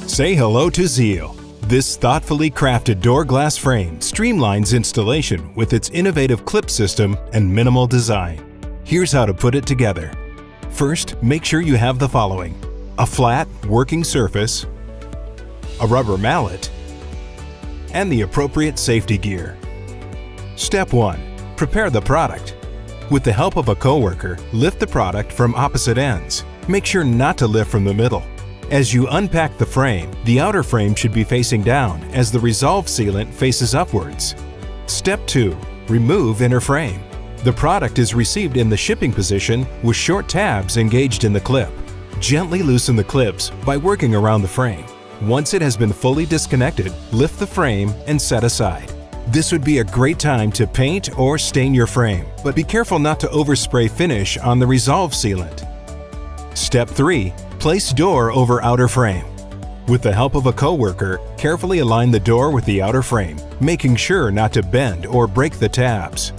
Say hello to ZEEL. This thoughtfully crafted door glass frame streamlines installation with its innovative clip system and minimal design. Here's how to put it together. First, make sure you have the following: a flat, working surface, a rubber mallet, and the appropriate safety gear. Step 1. Prepare the product. With the help of a coworker, lift the product from opposite ends. Make sure not to lift from the middle. As you unpack the frame, the outer frame should be facing down as the resolve sealant faces upwards. Step 2. Remove inner frame. The product is received in the shipping position with short tabs engaged in the clip. Gently loosen the clips by working around the frame. Once it has been fully disconnected, lift the frame and set aside. This would be a great time to paint or stain your frame, but be careful not to overspray finish on the resolve sealant. Step 3. Place door over outer frame. With the help of a coworker, carefully align the door with the outer frame, making sure not to bend or break the tabs.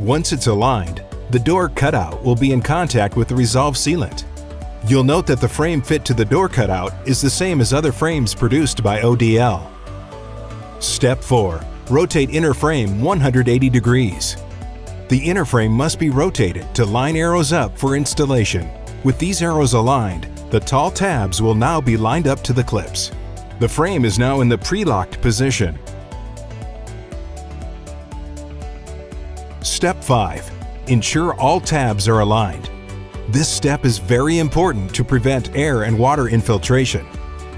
Once it's aligned, the door cutout will be in contact with the resolve sealant. You'll note that the frame fit to the door cutout is the same as other frames produced by ODL. Step 4. Rotate inner frame 180 degrees. The inner frame must be rotated to line arrows up for installation. With these arrows aligned, the tall tabs will now be lined up to the clips. The frame is now in the pre-locked position. Step 5. Ensure all tabs are aligned. This step is very important to prevent air and water infiltration.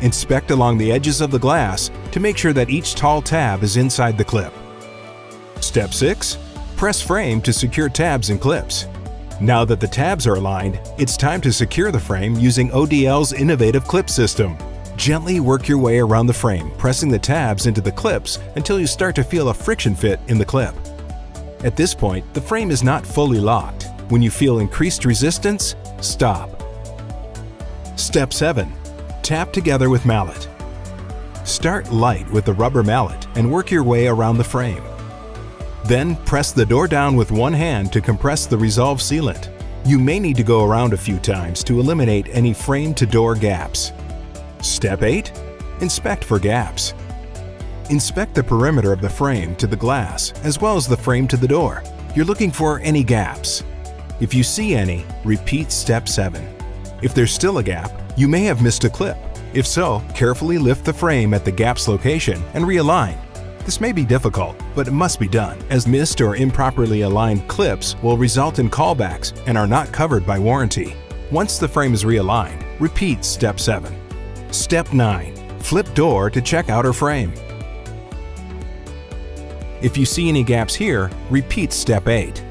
Inspect along the edges of the glass to make sure that each tall tab is inside the clip. Step 6. Press frame to secure tabs and clips. Now that the tabs are aligned, it's time to secure the frame using ODL's innovative clip system. Gently work your way around the frame, pressing the tabs into the clips until you start to feel a friction fit in the clip. At this point, the frame is not fully locked. When you feel increased resistance, stop. Step 7. Tap together with mallet. Start light with the rubber mallet and work your way around the frame. Then press the door down with one hand to compress the resolve sealant. You may need to go around a few times to eliminate any frame-to-door gaps. Step 8. Inspect for gaps. Inspect the perimeter of the frame to the glass as well as the frame to the door. You're looking for any gaps. If you see any, repeat Step 7. If there's still a gap, you may have missed a clip. If so, carefully lift the frame at the gap's location and realign. This may be difficult, but it must be done, as missed or improperly aligned clips will result in callbacks and are not covered by warranty. Once the frame is realigned, repeat Step 7. Step 9. Flip door to check outer frame. If you see any gaps here, repeat Step 8.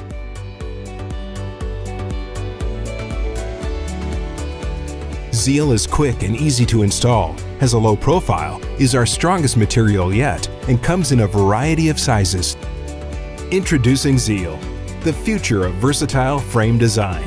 ZEEL is quick and easy to install, has a low profile, is our strongest material yet, and comes in a variety of sizes. Introducing ZEEL, the future of versatile frame design.